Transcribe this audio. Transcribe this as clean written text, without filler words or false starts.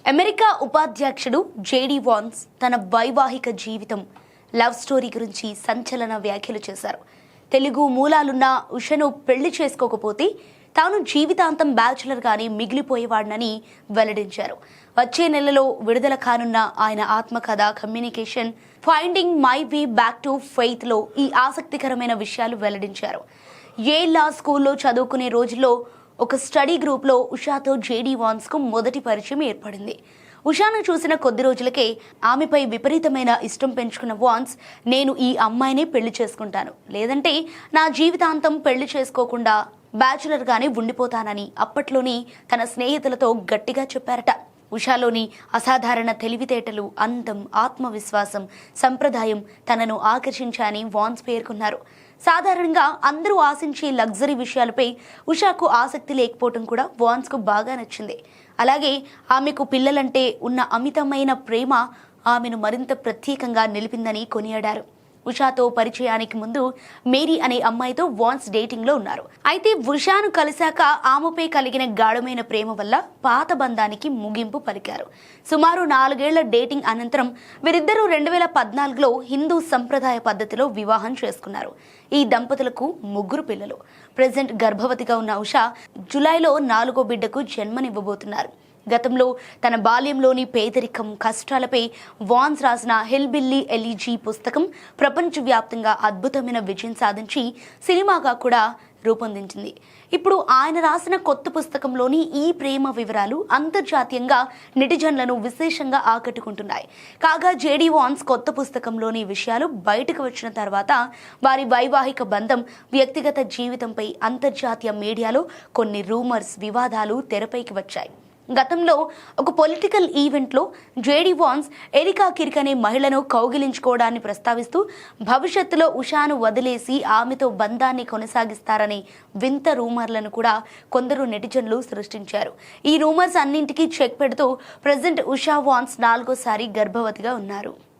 America ఉపాధ్యక్షుడు JD Vance తన వైవాహిక జీవితం లవ్ స్టోరీ గురించి సంచలన వ్యాఖ్యలు చేశారు. తెలుగు మూలాలున్న ఉషను పెళ్లి చేసుకోకపోతే తాను జీవితాంతం బ్యాచులర్గానే మిగిలిపోయేవాడినని వెల్లడించారు. వచ్చే నెలలో విడుదల కానున్న ఆయన ఆత్మకథ communication finding my way back to ఫెయిత్లో ఈ ఆసక్తికరమైన విషయాలు వెల్లడించారు. యేల్ లా స్కూల్లో చదువుకునే రోజుల్లో ఒక స్టడీ గ్రూప్లో ఉషాతో జేడీ వాన్స్కు మొదటి పరిచయం ఏర్పడింది. ఉషాను చూసిన కొద్ది రోజులకే ఆమెపై విపరీతమైన ఇష్టం పెంచుకున్న వాన్స్, నేను ఈ అమ్మాయినే పెళ్లి చేసుకుంటాను, లేదంటే నా జీవితాంతం పెళ్లి చేసుకోకుండా బ్యాచులర్గానే ఉండిపోతానని అప్పట్లోని తన స్నేహితులతో గట్టిగా చెప్పారట. ఉషాలోని అసాధారణ తెలివితేటలు, అందం, ఆత్మవిశ్వాసం, సంప్రదాయం తనను ఆకర్షించాయని వాన్స్ పేర్కొన్నారు. సాధారణంగా అందరూ ఆశించే లగ్జరీ విషయాలపై ఉషాకు ఆసక్తి లేకపోవడం కూడా వాన్స్కు బాగా నచ్చింది. అలాగే ఆమెకు పిల్లలంటే ఉన్న అమితమైన ప్రేమ ఆమెను మరింత ప్రత్యేకంగా నిలిపిందని కొనియాడారు. ఉషాతో పరిచయానికి ముందు మేరీ అనే అమ్మాయితో వాన్స్ డేటింగ్లో ఉన్నారు. అయితే ఉషాను కలిశాక ఆమెపై కలిగిన గాఢమైన ప్రేమ వల్ల పాత బంధానికి ముగింపు పలికారు. సుమారు 4 ఏళ్ల డేటింగ్ అనంతరం వీరిద్దరూ 2014లో హిందూ సంప్రదాయ పద్ధతిలో వివాహం చేసుకున్నారు. ఈ దంపతులకు 3 పిల్లలు. ప్రెజెంట్ గర్భవతిగా ఉన్న ఉషా జూలైలో 4వ బిడ్డకు జన్మనివ్వబోతున్నారు. గతంలో తన బాల్యంలోని పేదరికం, కష్టాలపై వాన్స్ రాసిన హిల్బిల్లీ ఎలిజీ పుస్తకం ప్రపంచవ్యాప్తంగా అద్భుతమైన విజయం సాధించి సినిమాగా కూడా రూపొందించింది. ఇప్పుడు ఆయన రాసిన కొత్త పుస్తకంలోని ఈ ప్రేమ వివరాలు అంతర్జాతీయంగా నెటిజన్లను విశేషంగా ఆకట్టుకుంటున్నాయి. కాగా జేడీ వాన్స్ కొత్త పుస్తకంలోని విషయాలు బయటకు వచ్చిన తర్వాత వారి వైవాహిక బంధం, వ్యక్తిగత జీవితంపై అంతర్జాతీయ మీడియాలో కొన్ని రూమర్స్, వివాదాలు తెరపైకి వచ్చాయి. గతంలో ఒక పొలిటికల్ ఈవెంట్లో జేడీ వాన్స్ ఎరికా కిర్క్ అనే మహిళను కౌగిలించుకోవడాన్ని ప్రస్తావిస్తూ భవిష్యత్తులో ఉషాను వదిలేసి ఆమెతో బంధాన్ని కొనసాగిస్తారనే వింత రూమర్లను కూడా కొందరు నెటిజన్లు సృష్టించారు. ఈ రూమర్స్ అన్నింటికీ చెక్ పెడుతూ ప్రెజెంట్ ఉషా వాన్స్ 4వ సారి గర్భవతిగా ఉన్నారు.